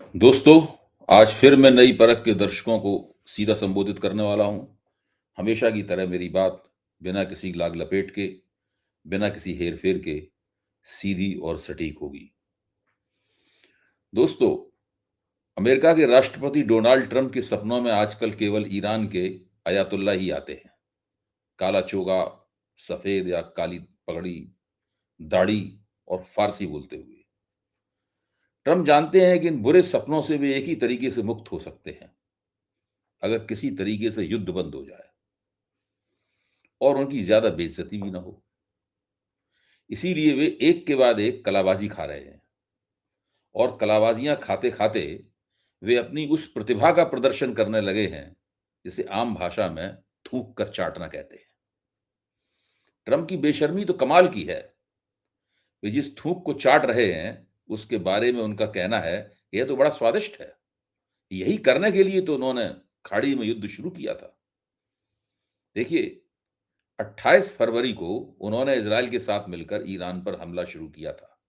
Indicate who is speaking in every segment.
Speaker 1: दोस्तों, आज फिर मैं नई परख के दर्शकों को सीधा संबोधित करने वाला हूं। हमेशा की तरह मेरी बात बिना किसी लाग लपेट के, बिना किसी हेर-फेर के सीधी और सटीक होगी। दोस्तों, अमेरिका के राष्ट्रपति डोनाल्ड ट्रंप के सपनों में आजकल केवल ईरान के अयातुल्ला ही आते हैं। काला चोगा, सफेद या काली पगड़ी, दाढ़ी और फारसी बोलते हुए। ट्रंप जानते हैं कि इन बुरे सपनों से वे एक ही तरीके से मुक्त हो सकते हैं, अगर किसी तरीके से युद्ध बंद हो जाए और उनकी ज्यादा बेइज्जती भी ना हो। इसीलिए वे एक के बाद एक कलाबाजी खा रहे हैं और कलाबाजियां खाते-खाते वे अपनी उस प्रतिभा का प्रदर्शन करने लगे हैं, जिसे आम भाषा में थूक कर चाटना कहते हैं। ट्रंप की बेशर्मी तो कमाल की है। वे जिस थूक को चाट रहे हैं, उसके बारे में उनका कहना है, यह तो बड़ा स्वादिष्ट है। यही करने के लिए तो उन्होंने खाड़ी में युद्ध शुरू किया था। देखिए, 28 फरवरी को उन्होंने इजराइल के साथ मिलकर ईरान पर हमला शुरू किया था।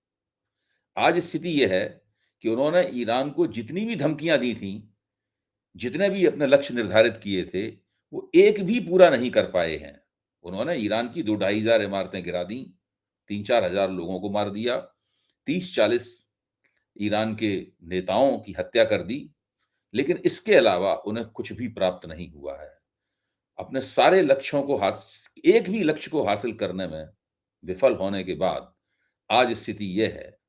Speaker 1: आज स्थिति यह है कि उन्होंने ईरान को जितनी भी धमकियां दी थीं, जितने भी अपने लक्ष्य निर्धारित किए थे, वो एक भी पूरा नहीं कर पाए हैं। उन्होंने ईरान की 2-2,500 इमारतें गिरा दी, 3-4 हजार लोगों को मार दिया, 30-40 ईरान के नेताओं की हत्या कर दी, लेकिन इसके अलावा उन्हें कुछ भी प्राप्त नहीं हुआ है। अपने सारे लक्ष्यों को एक भी लक्ष्य को हासिल करने में विफल होने के बाद आज स्थिति यह है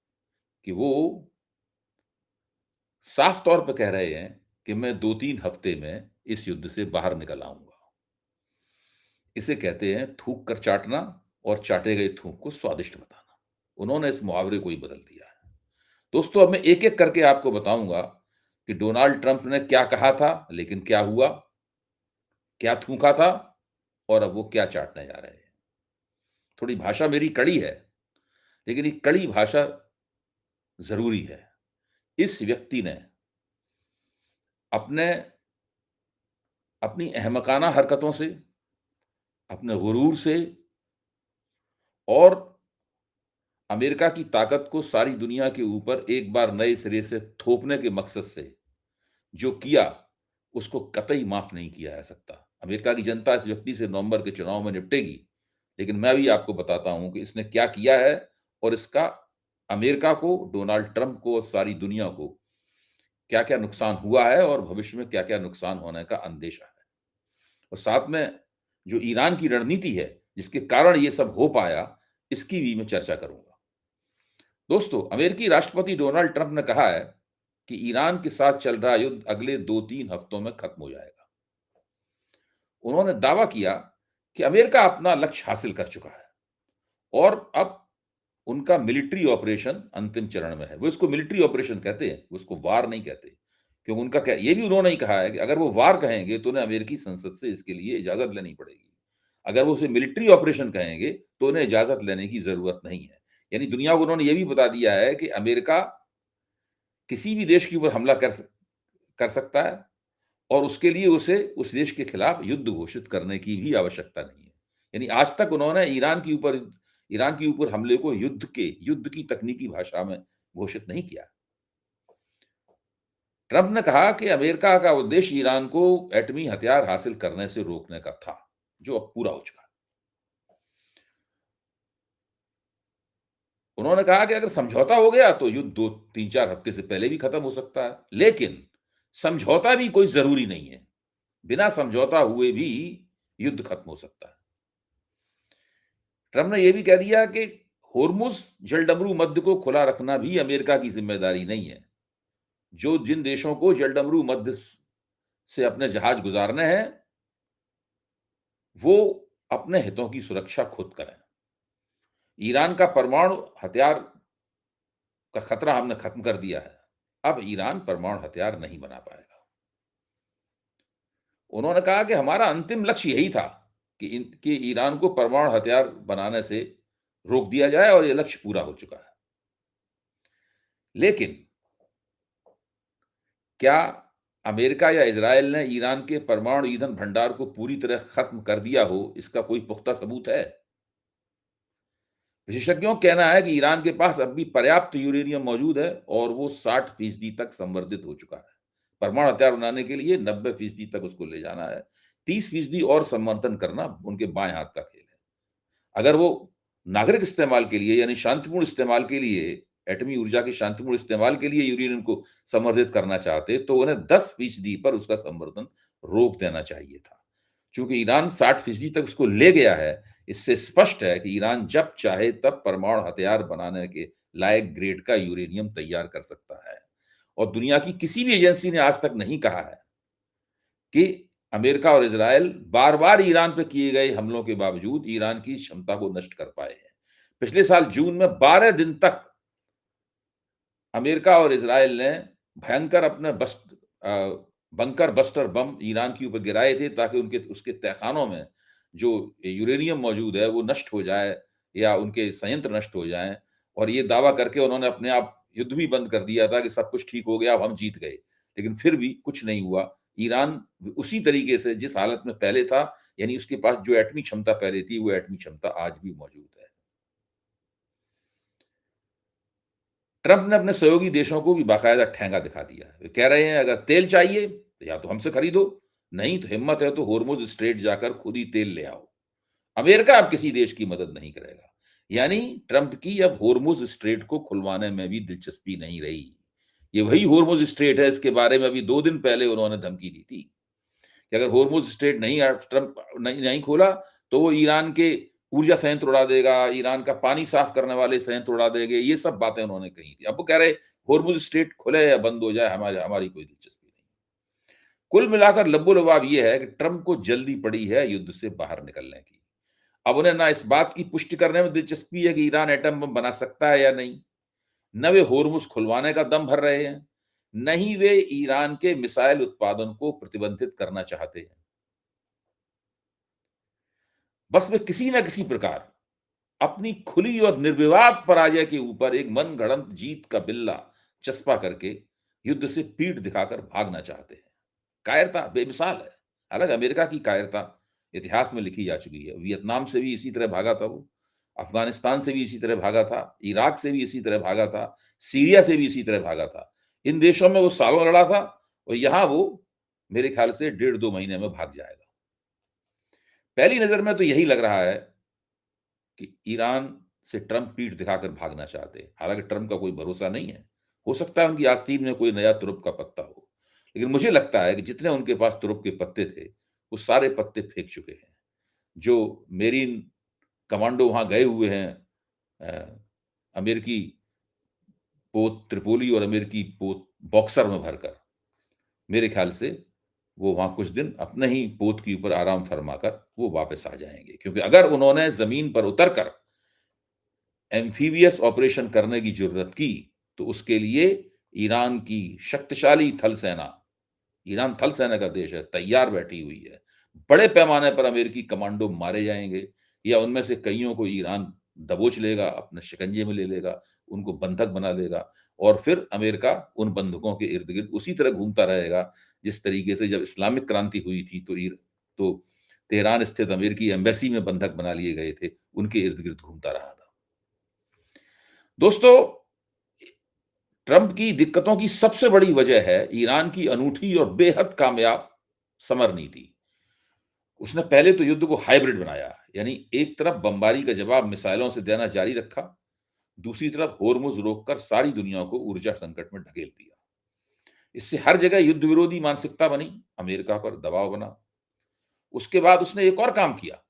Speaker 1: कि वो साफ तौर पे कह रहे हैं कि मैं 2-3 हफ्ते में इस युद्ध से बाहर निकल आऊंगा। इसे कहते हैं थूक कर चाटना और चाटे गए थूक को स्वादिष्ट बताना। उन्होंने इस मुहावरे को ही बदल दिया है। दोस्तों, अब मैं एक-एक करके आपको बताऊंगा कि डोनाल्ड ट्रंप ने क्या कहा था, लेकिन क्या हुआ, क्या थूका था और अब वो क्या चाटने जा रहे हैं। थोड़ी भाषा मेरी कड़ी है, लेकिन ये कड़ी भाषा ज़रूरी है। इस व्यक्ति ने अपने अपनी अहमकाना हरकतों से, अपने गुरूर से और अमेरिका की ताकत को सारी दुनिया के ऊपर एक बार नए सिरे से थोपने के मकसद से जो किया, उसको कतई माफ़ नहीं किया जा सकता। अमेरिका की जनता इस व्यक्ति से नवंबर के चुनाव में निपटेगी, लेकिन मैं भी आपको बताता हूँ कि इसने क्या किया है और इसका अमेरिका को, डोनाल्ड ट्रंप को और सारी दुनिया को क्या-क्या नुकसान हुआ है और भविष्य में क्या-क्या नुकसान होने का अंदेशा है। और साथ में जो ईरान की रणनीति है, जिसके कारण ये सब हो पाया, इसकी भी मैं चर्चा करूँगा। दोस्तों, अमेरिकी राष्ट्रपति डोनाल्ड ट्रंप ने कहा है कि ईरान के साथ चल रहा युद्ध अगले 2-3 हफ्तों में खत्म हो जाएगा। उन्होंने दावा किया कि अमेरिका अपना लक्ष्य हासिल कर चुका है और अब उनका मिलिट्री ऑपरेशन अंतिम चरण में है। वो इसको मिलिट्री ऑपरेशन कहते हैं, वो इसको वार नहीं कहते। क्योंकि उनका क्या ये भी उन्होंने ही कहा है कि अगर वो वार कहेंगे तो उन्हें अमेरिकी संसद से इसके लिए इजाज़त लेनी पड़ेगी। अगर वो उसे मिलिट्री ऑपरेशन कहेंगे तो उन्हें इजाज़त लेने की ज़रूरत नहीं है। यानी दुनिया को उन्होंने ये भी बता दिया है कि अमेरिका किसी भी देश के ऊपर हमला कर सकता है और उसके लिए उसे उस देश के खिलाफ युद्ध घोषित करने की भी आवश्यकता नहीं है। यानी आज तक उन्होंने ईरान के ऊपर हमले को युद्ध की तकनीकी भाषा में घोषित नहीं किया। ट्रंप ने कहा कि अमेरिका का उद्देश्य ईरान को एटमी हथियार हासिल करने से रोकने का था, जो अब पूरा हो चुका है। उन्होंने कहा कि अगर समझौता हो गया तो युद्ध 2 3-4 हफ्ते से पहले भी खत्म हो सकता है, लेकिन समझौता भी कोई ज़रूरी नहीं है। बिना समझौता हुए भी युद्ध खत्म हो सकता है। ट्रंप ने यह भी कह दिया कि होर्मुज़ जलडमरू मध्य को खुला रखना भी अमेरिका की ज़िम्मेदारी नहीं है। जो जिन देशों को जलडमरू मध्य से अपने जहाज गुज़ारने हैं, वो अपने हितों की सुरक्षा खुद करें। ईरान का परमाणु हथियार का खतरा हमने खत्म कर दिया है। अब ईरान परमाणु हथियार नहीं बना पाएगा। उन्होंने कहा कि हमारा अंतिम लक्ष्य यही था कि ईरान को परमाणु हथियार बनाने से रोक दिया जाए और ये लक्ष्य पूरा हो चुका है। लेकिन क्या अमेरिका या इज़राइल ने ईरान के परमाणु ईंधन भंडार को पूरी तरह खत्म कर दिया हो, इसका कोई पुख्ता सबूत है? विशेषज्ञों का कहना है कि ईरान के पास अब भी पर्याप्त यूरेनियम मौजूद है और वो 60% तक संवर्धित हो चुका है। परमाणु हथियार बनाने के लिए 90% तक उसको ले जाना है। 30% और संवर्धन करना उनके बाएं हाथ का खेल है। अगर वो नागरिक इस्तेमाल के लिए यानी शांतिपूर्ण इस्तेमाल के लिए एटमी ऊर्जा के शांतिपूर्ण इस्तेमाल के लिए यूरेनियम को संवर्धित करना चाहते तो उन्हें 10% पर उसका संवर्धन रोक देना चाहिए था। चूंकि ईरान 60% तक उसको ले गया है, इससे स्पष्ट है कि ईरान जब चाहे तब परमाणु हथियार बनाने के लायक ग्रेड का यूरेनियम तैयार कर सकता है। और दुनिया की किसी भी एजेंसी ने आज तक नहीं कहा है कि अमेरिका और इजरायल बार-बार ईरान पे किए गए हमलों के बावजूद ईरान की क्षमता को नष्ट कर पाए हैं। पिछले साल जून में 12 दिन तक अमेरिका और इजरायल ने भयंकर अपने बंकर बस्टर बम ईरान के ऊपर गिराए थे ताकि उनके उसके तहखानों में जो यूरेनियम मौजूद है वो नष्ट हो जाए या उनके संयंत्र नष्ट हो जाएं। और ये दावा करके उन्होंने अपने आप युद्ध भी बंद कर दिया था कि सब कुछ ठीक हो गया, अब हम जीत गए। लेकिन फिर भी कुछ नहीं हुआ। ईरान उसी तरीके से जिस हालत में पहले था, यानी उसके पास जो एटमी क्षमता पहले थी वो एटमी क्षमता आज भी मौजूद है। ट्रंप ने अपने सहयोगी देशों को भी बाकायदा ठेंगा दिखा दिया है। वे कह रहे हैं अगर तेल चाहिए तो या तो हमसे खरीदो, नहीं तो हिम्मत है तो होर्मुज स्ट्रेट जाकर खुद ही तेल ले आओ। अमेरिका अब किसी देश की मदद नहीं करेगा। यानी ट्रंप की अब होर्मुज स्ट्रेट को खुलवाने में भी दिलचस्पी नहीं रही। ये वही होर्मुज स्ट्रेट है, इसके बारे में अभी 2 दिन पहले उन्होंने धमकी दी थी कि अगर होर्मुज स्ट्रेट नहीं ट्रंप नहीं नहीं खोला तो वो ईरान के ऊर्जा संयंत्र उड़ा देगा, ईरान का पानी साफ करने वाले संयंत्र उड़ा देंगे। ये सब बातें उन्होंने कही थी। अब वो कह रहे होर्मुज स्ट्रेट खुले या बंद हो जाए, हमारी हमारी कोई दिलचस्पी नहीं। कुल मिलाकर लब्बो-लुबाब ये है कि ट्रंप को जल्दी पड़ी है युद्ध से बाहर निकलने की। अब उन्हें ना इस बात की पुष्टि करने में दिलचस्पी है कि ईरान एटम बम बना सकता है या नहीं, न वे होर्मुज खुलवाने का दम भर रहे हैं, न ही वे ईरान के मिसाइल उत्पादन को प्रतिबंधित करना चाहते हैं। बस वे किसी न किसी प्रकार अपनी खुली और निर्विवाद पराजय के ऊपर एक मनगढ़ंत जीत का बिल्ला चस्पा करके युद्ध से पीठ दिखाकर भागना चाहते हैं। कायरता बेमिसाल है। हालांकि अमेरिका की कायरता इतिहास में लिखी जा चुकी है। वियतनाम से भी इसी तरह भागा था वो, अफगानिस्तान से भी इसी तरह भागा था, इराक से भी इसी तरह भागा था, सीरिया से भी इसी तरह भागा था। इन देशों में वो सालों लड़ा था और यहाँ वो मेरे ख्याल से 1.5-2 महीने में भाग जाएगा। पहली नजर में तो यही लग रहा है कि ईरान से ट्रंप पीठ दिखाकर भागना चाहते हैं। हालांकि ट्रंप का कोई भरोसा नहीं है। हो सकता है उनकी आस्तीन में कोई नया तुरुप का पत्ता हो। लेकिन मुझे लगता है कि जितने उनके पास तुरुप के पत्ते थे, वो सारे पत्ते फेंक चुके हैं। जो मेरीन कमांडो वहां गए हुए हैं, अ, अमेरिकी पोत त्रिपोली और अमेरिकी पोत बॉक्सर में भरकर, मेरे ख्याल से वो वहां कुछ दिन अपने ही पोत के ऊपर आराम फरमाकर वो वापस आ जाएंगे। क्योंकि अगर उन्होंने जमीन पर उतरकर एम्फीबियस ऑपरेशन करने की जरूरत की, तो उसके लिए ईरान की शक्तिशाली थल सेना, ईरान थल सेना का देश है, तैयार बैठी हुई है। बड़े पैमाने पर अमेरिकी कमांडो मारे जाएंगे या उनमें से कईयों को ईरान दबोच लेगा, अपने शिकंजे में ले लेगा, उनको बंधक बना लेगा और फिर अमेरिका उन बंधकों के इर्द-गिर्द उसी तरह घूमता रहेगा, जिस तरीके से जब इस्लामिक क्रांति हुई थी तो तेहरान स्थित अमेरिकी एम्बेसी में बंधक बना लिए गए थे, उनके इर्द-गिर्द घूमता रहा था। दोस्तों, ट्रंप की दिक्कतों की सबसे बड़ी वजह है ईरान की अनूठी और बेहद कामयाब समर नीति। उसने पहले तो युद्ध को हाइब्रिड बनाया, यानी एक तरफ बमबारी का जवाब मिसाइलों से देना जारी रखा, दूसरी तरफ होर्मुज रोककर सारी दुनिया को ऊर्जा संकट में ढकेल दिया। इससे हर जगह युद्ध विरोधी मानसिकता बनी, अमेरिका पर दबाव बना। उसके बाद उसने एक और काम किया।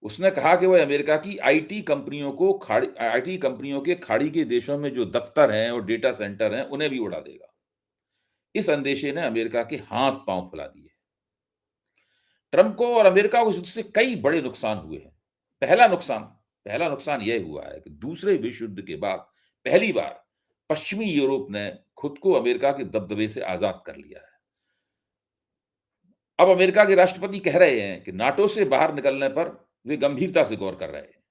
Speaker 1: उसने कहा कि वह अमेरिका की आईटी कंपनियों के खाड़ी के देशों में जो दफ्तर हैं और डेटा सेंटर हैं, उन्हें भी उड़ा देगा। इस अंदेशे ने अमेरिका के हाथ-पांव फुला दिए। ट्रंप को और अमेरिका को इस युद्ध से कई बड़े नुकसान हुए हैं। पहला नुकसान पहला नुकसान यह हुआ है कि दूसरे विश्व युद्ध के बाद पहली बार पश्चिमी यूरोप ने खुद को अमेरिका के दबदबे से आजाद कर लिया है। अब अमेरिका के राष्ट्रपति कह रहे हैं कि नाटो से बाहर निकलने पर वे गंभीरता से गौर कर रहे हैं।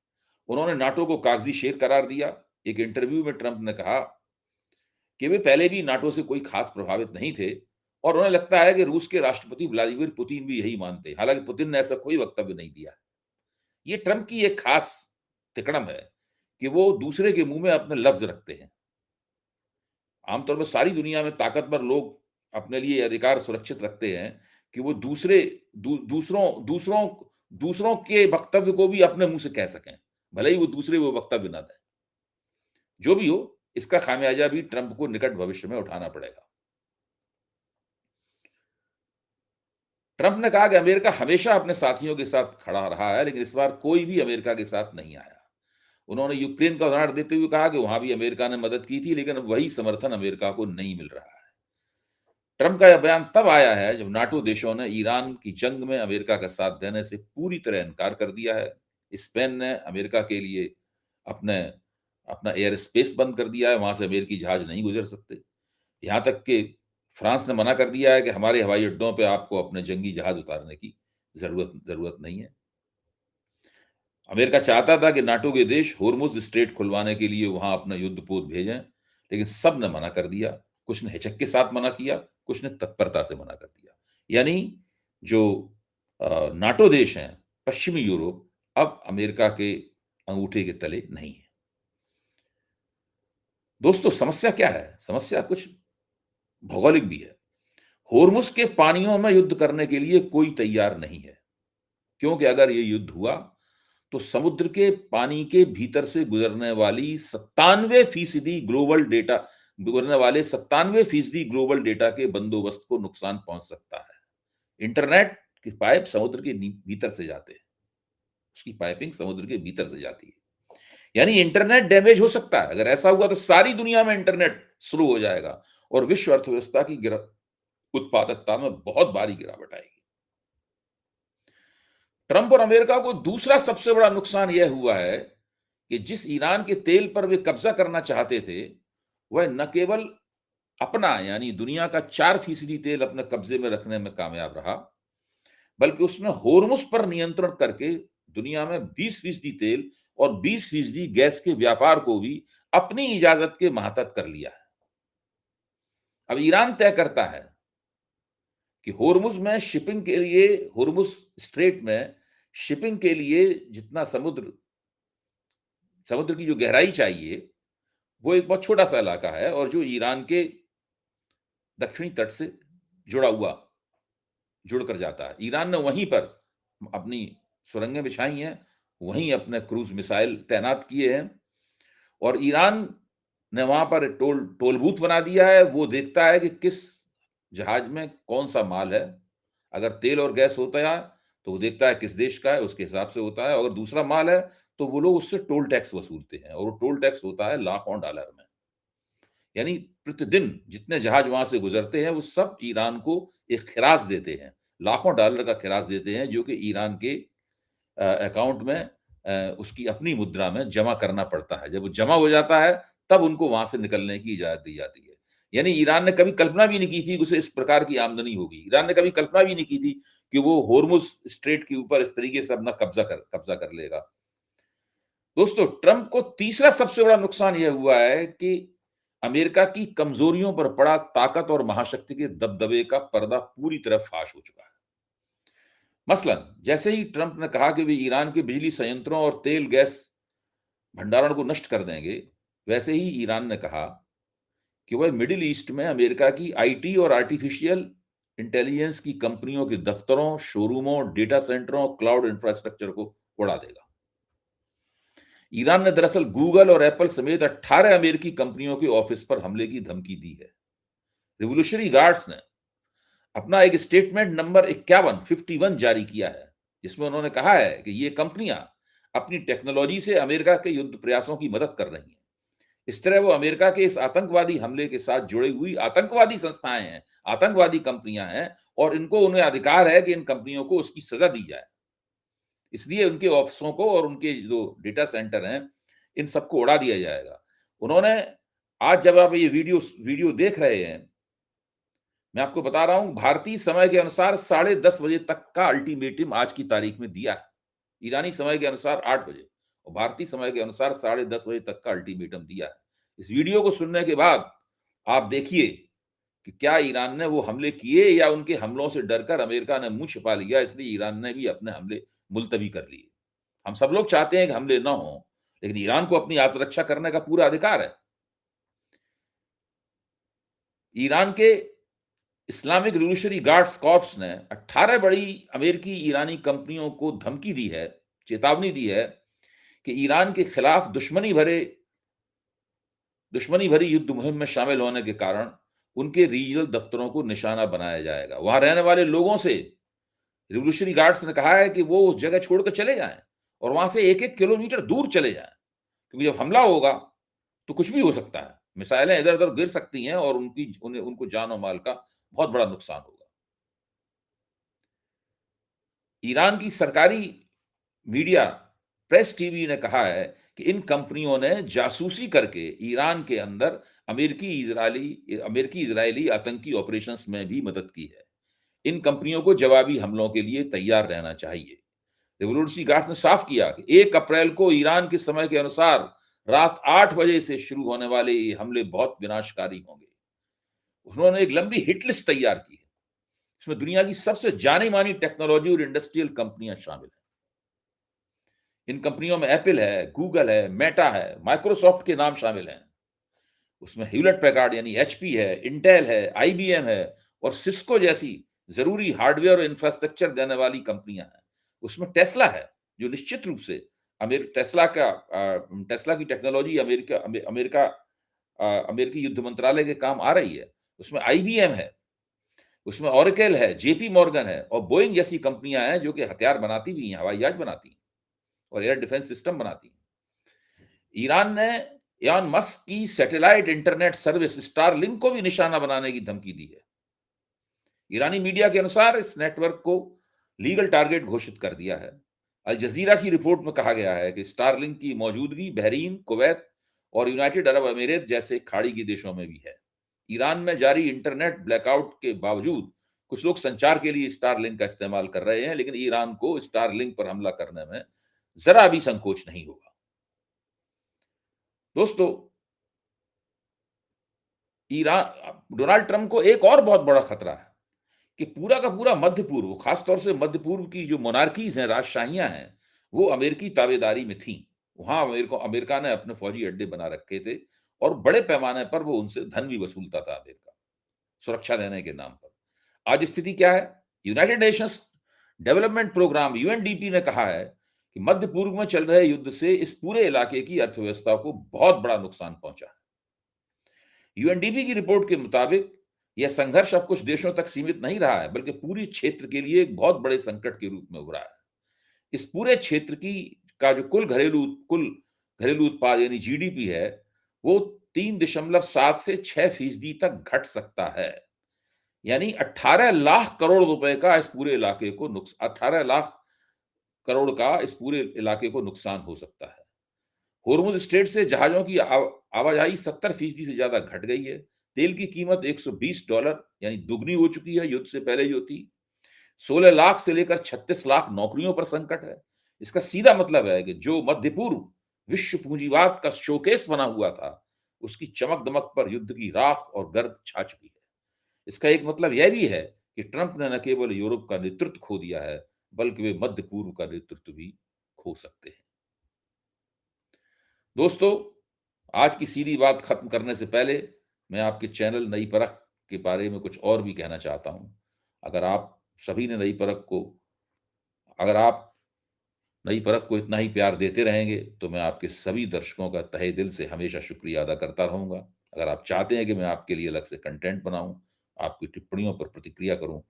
Speaker 1: उन्होंने नाटो को कागजी शेर करार दिया। एक इंटरव्यू में ट्रंप ने कहा कि वे पहले भी नाटो से कोई खास प्रभावित नहीं थे और उन्हें लगता है कि रूस के राष्ट्रपति व्लादिमीर पुतिन भी यही मानते हैं। हालांकि पुतिन ने ऐसा कोई वक्तव्य नहीं दिया। ये ट्रंप की एक खास तिकड़म है कि वो दूसरे के मुंह में अपने लफ्ज रखते हैं। आमतौर पर सारी दुनिया में ताकतवर लोग अपने लिए ये अधिकार सुरक्षित रखते हैं कि वो दूसरों दूसरों के वक्तव्य को भी अपने मुंह से कह सकें, भले ही वो दूसरे वो वक्तव्य ना दें। जो भी हो, इसका खामियाजा भी ट्रंप को निकट भविष्य में उठाना पड़ेगा। ट्रंप ने कहा कि अमेरिका हमेशा अपने साथियों के साथ खड़ा रहा है, लेकिन इस बार कोई भी अमेरिका के साथ नहीं आया। उन्होंने यूक्रेन का उदाहरण देते हुए कहा कि वहां भी अमेरिका ने मदद की थी, लेकिन अब वही समर्थन अमेरिका को नहीं मिल रहा है। ट्रंप का यह बयान तब आया है जब नाटो देशों ने ईरान की जंग में अमेरिका का साथ देने से पूरी तरह इनकार कर दिया है। स्पेन ने अमेरिका के लिए अपने अपना एयर स्पेस बंद कर दिया है, वहां से अमेरिकी जहाज नहीं गुजर सकते। यहां तक कि फ्रांस ने मना कर दिया है कि हमारे हवाई अड्डों पे आपको अपने जंगी जहाज उतारने की जरूरत नहीं है। अमेरिका चाहता था कि नाटो के देश होर्मुज स्ट्रेट खुलवाने के लिए वहां अपना युद्धपोत भेजें, लेकिन सब ने मना कर दिया। कुछ ने हिचक के साथ मना किया, कुछ ने तत्परता से मना कर दिया। यानी जो नाटो देश हैं, पश्चिमी यूरोप, अब अमेरिका के अंगूठे के तले नहीं है। दोस्तों, समस्या क्या है? समस्या कुछ भौगोलिक भी है। होर्मुज के पानियों में युद्ध करने के लिए कोई तैयार नहीं है, क्योंकि अगर ये युद्ध हुआ तो समुद्र के पानी के भीतर से गुजरने वाले 97% ग्लोबल डेटा के बंदोबस्त को नुकसान पहुंच सकता है। इंटरनेट की पाइप समुद्र के भीतर से जाते हैं, उसकी पाइपिंग समुद्र के भीतर से जाती है, यानी इंटरनेट डैमेज हो सकता है। अगर ऐसा हुआ तो सारी दुनिया में इंटरनेट स्लो हो जाएगा और विश्व अर्थव्यवस्था की उत्पादकता में बहुत भारी गिरावट आएगी। ट्रंप और अमेरिका को दूसरा सबसे बड़ा नुकसान यह हुआ है कि जिस ईरान के तेल पर वे कब्जा करना चाहते थे, वह न केवल अपना यानी दुनिया का 4% तेल अपने कब्जे में रखने में कामयाब रहा, बल्कि उसने होर्मुज पर नियंत्रण करके दुनिया में 20% तेल और 20% गैस के व्यापार को भी अपनी इजाजत के मातहत कर लिया है। अब ईरान तय करता है कि होर्मुज स्ट्रेट में शिपिंग के लिए जितना समुद्र की जो गहराई चाहिए, वो एक बहुत छोटा सा इलाका है और जो ईरान के दक्षिणी तट से जुड़कर जाता है। ईरान ने वहीं पर अपनी सुरंगें बिछाई हैं, वहीं अपने क्रूज मिसाइल तैनात किए हैं और ईरान ने वहां पर टोल बूथ बना दिया है। वो देखता है कि किस जहाज में कौन सा माल है। अगर तेल और गैस होता है तो वो देखता है किस देश का है, उसके हिसाब से होता है। अगर दूसरा माल है तो वो लोग उससे टोल टैक्स वसूलते हैं और वो टोल टैक्स होता है लाखों डॉलर में। यानी प्रतिदिन जितने जहाज वहां से गुजरते हैं वो सब ईरान को एक खिराज देते हैं, लाखों डॉलर का खिराज देते हैं, जो कि ईरान के अकाउंट में उसकी अपनी मुद्रा में जमा करना पड़ता है। जब वो जमा हो जाता है तब उनको वहां से निकलने की इजाजत दी जाती है। यानी ईरान ने कभी कल्पना भी नहीं की थी कि उसे इस प्रकार की आमदनी होगी। ईरान ने कभी कल्पना भी नहीं की थी कि वो होर्मुज स्ट्रेट के ऊपर इस तरीके से अपना कब्जा कर लेगा। दोस्तों, ट्रंप को तीसरा सबसे बड़ा नुकसान यह हुआ है कि अमेरिका की कमजोरियों पर पड़ा ताकत और महाशक्ति के दबदबे का पर्दा पूरी तरह फाश हो चुका है। मसलन जैसे ही ट्रंप ने कहा कि वे ईरान के बिजली संयंत्रों और तेल गैस भंडारण को नष्ट कर देंगे, वैसे ही ईरान ने कहा कि वह मिडिल ईस्ट में अमेरिका की आईटी और आर्टिफिशियल इंटेलिजेंस की कंपनियों के दफ्तरों, शोरूमों, डेटा सेंटरों, क्लाउड इंफ्रास्ट्रक्चर को उड़ा देगा। ईरान ने दरअसल गूगल और एप्पल समेत 18 अमेरिकी कंपनियों के ऑफिस पर हमले की धमकी दी है। रिवोल्यूशनरी गार्ड्स ने अपना एक स्टेटमेंट नंबर 51 जारी किया है, जिसमें उन्होंने कहा है कि ये कंपनियां अपनी टेक्नोलॉजी से अमेरिका के युद्ध प्रयासों की मदद कर रही हैं। इस तरह वो अमेरिका के इस आतंकवादी हमले के साथ जुड़ी हुई आतंकवादी संस्थाएं हैं, आतंकवादी कंपनियां हैं और उन्हें अधिकार है कि इन कंपनियों को उसकी सजा दी जाए। इसलिए उनके ऑफिसों को और उनके जो डेटा सेंटर हैं, इन सबको उड़ा दिया जाएगा। उन्होंने आज जब आप ये वीडियो देख रहे हैं, मैं आपको बता रहा हूं, भारतीय समय के अनुसार 10:30 तक का अल्टीमेटम आज की तारीख में दिया है। ईरानी समय के अनुसार 8 बजे और भारतीय समय के अनुसार 10:30 तक का अल्टीमेटम दिया है। इस वीडियो को सुनने के बाद आप देखिए कि क्या ईरान ने वो हमले किए या उनके हमलों से डरकर अमेरिका ने मुंह छिपा लिया, इसलिए ईरान ने भी अपने हमले मुलतवी कर लिए। हम सब लोग चाहते हैं कि हमले ना हो, लेकिन ईरान को अपनी आत्मरक्षा करने का पूरा अधिकार है। ईरान के इस्लामिक रिवॉल्यूशनरी गार्ड्स कॉर्प्स ने 18 बड़ी अमेरिकी ईरानी कंपनियों को धमकी दी है, चेतावनी दी है कि ईरान के खिलाफ दुश्मनी भरी युद्ध मुहिम में शामिल होने के कारण उनके रीजनल दफ्तरों को निशाना बनाया जाएगा। वहां रहने वाले लोगों से रिवॉल्यूशनरी गार्ड्स ने कहा है कि वो उस जगह छोड़कर चले जाएं और वहां से 1-1 किलोमीटर दूर चले जाएं, क्योंकि जब हमला होगा तो कुछ भी हो सकता है। मिसाइलें इधर-उधर गिर सकती हैं और उनको जान और माल का बहुत बड़ा नुकसान होगा। ईरान की सरकारी मीडिया प्रेस टीवी ने कहा है कि इन कंपनियों ने जासूसी करके ईरान के अंदर अमेरिकी-इजरायली आतंकी ऑपरेशंस में भी मदद की है। इन कंपनियों को जवाबी हमलों के लिए तैयार रहना चाहिए। रिवॉल्यूशनरी गार्ड्स ने साफ किया कि 1 अप्रैल को ईरान के समय के अनुसार रात 8 बजे से शुरू होने वाले ये हमले बहुत विनाशकारी होंगे। उन्होंने एक लंबी हिट लिस्ट तैयार की है। इसमें दुनिया की सबसे जानी-मानी टेक्नोलॉजी और इंडस्ट्रियल कंपनियां शामिल हैं। इन कंपनियों में एप्पल है, गूगल है, मेटा है, माइक्रोसॉफ्ट के नाम शामिल हैं। उसमें ह्यूलेट पैकार्ड यानी एचपी है, इंटेल है, आईबीएम है और सिस्को जैसी जरूरी हार्डवेयर और इंफ्रास्ट्रक्चर देने वाली कंपनियां हैं। उसमें टेस्ला है, जो निश्चित रूप से टेस्ला की टेक्नोलॉजी अमेरिकी युद्ध मंत्रालय के काम आ रही है। उसमें आईबीएम है, उसमें ओरेकल है, जेपी मॉर्गन है और बोइंग जैसी कंपनियां हैं जो कि हथियार बनाती भी हैं, हवाई जहाज बनाती हैं और एयर डिफेंस सिस्टम बनाती हैं। ईरान ने इलॉन मस्क की सैटेलाइट इंटरनेट सर्विस स्टारलिंक को भी निशाना बनाने की धमकी दी है। ईरानी मीडिया के अनुसार इस नेटवर्क को लीगल टारगेट घोषित कर दिया है। अल जजीरा की रिपोर्ट में कहा गया है कि स्टारलिंक की मौजूदगी बहरीन, कुवैत और यूनाइटेड अरब अमीरात जैसे खाड़ी के देशों में भी है। ईरान में जारी इंटरनेट ब्लैकआउट के बावजूद कुछ लोग संचार के लिए स्टारलिंक का इस्तेमाल कर रहे हैं, लेकिन ईरान को स्टारलिंक पर हमला करने में जरा भी संकोच नहीं होगा। दोस्तों, ईरान डोनाल्ड ट्रंप को एक और बहुत बड़ा खतरा है कि पूरा का पूरा मध्य पूर्व, खासतौर से मध्य पूर्व की जो मोनार्कीज हैं, राजशाहियां हैं, वो अमेरिकी ताबेदारी में थीं। वहां अमेरिका ने अपने फौजी अड्डे बना रखे थे और बड़े पैमाने पर वो उनसे धन भी वसूलता था अमेरिका, सुरक्षा देने के नाम पर। आज स्थिति क्या है? United Nations Development Programme UNDP ने कहा है कि मध्य पूर्व में चल रहे युद्ध से इस पूरे इलाके की अर्थव्यवस्था को बहुत बड़ा नुकसान पहुंचा है। यूएनडीपी की रिपोर्ट के मुताबिक यह संघर्ष अब कुछ देशों तक सीमित नहीं रहा है, बल्कि पूरी क्षेत्र के लिए एक बहुत बड़े संकट के रूप में उभरा है। इस पूरे क्षेत्र की का जो कुल घरेलू उत्पाद यानी जीडीपी है, वो 3.7 से 6% तक घट सकता है। यानी 18 लाख करोड़ रुपए का इस पूरे इलाके को 18 लाख करोड़ का इस पूरे इलाके को नुकसान हो सकता है। होर्मुज स्ट्रेट से जहाजों की आवाजाही 70% से ज्यादा घट गई है। तेल की कीमत $120 यानी दुगनी हो चुकी है युद्ध से पहले जो थी। 16 लाख से लेकर 36 लाख नौकरियों पर संकट है। इसका सीधा मतलब है कि जो मध्य पूर्व विश्व पूंजीवाद का शोकेस बना हुआ था, उसकी चमक दमक पर युद्ध की राख और गर्द छा चुकी है। इसका एक मतलब यह भी है कि ट्रंप ने न केवल यूरोप का नेतृत्व खो दिया है, बल्कि वे मध्य पूर्व का नेतृत्व भी खो सकते हैं। दोस्तों, आज की सीधी बात खत्म करने से पहले मैं आपके चैनल नई परख के बारे में कुछ और भी कहना चाहता हूं। अगर आप सभी ने अगर आप नई परख को इतना ही प्यार देते रहेंगे, तो मैं आपके सभी दर्शकों का तहे दिल से हमेशा शुक्रिया अदा करता रहूंगा। अगर आप चाहते हैं कि मैं आपके लिए अलग से कंटेंट बनाऊं, आपकी टिप्पणियों पर प्रतिक्रिया करूं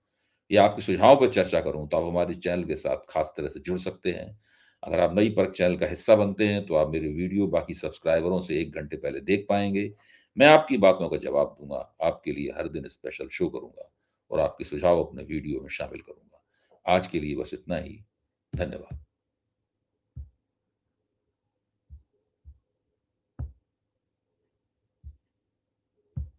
Speaker 1: या आपके सुझावों पर चर्चा करूं, तो आप हमारे चैनल के साथ खास तरह से जुड़ सकते हैं। अगर आप नई परख चैनल का हिस्सा बनते हैं, तो आप मेरे वीडियो बाकी सब्सक्राइबरों से 1 घंटे पहले देख पाएंगे। मैं आपकी बातों का जवाब दूंगा, आपके लिए हर दिन स्पेशल शो करूंगा और आपके सुझाव अपने वीडियो में शामिल करूंगा। आज के लिए बस इतना ही। धन्यवाद।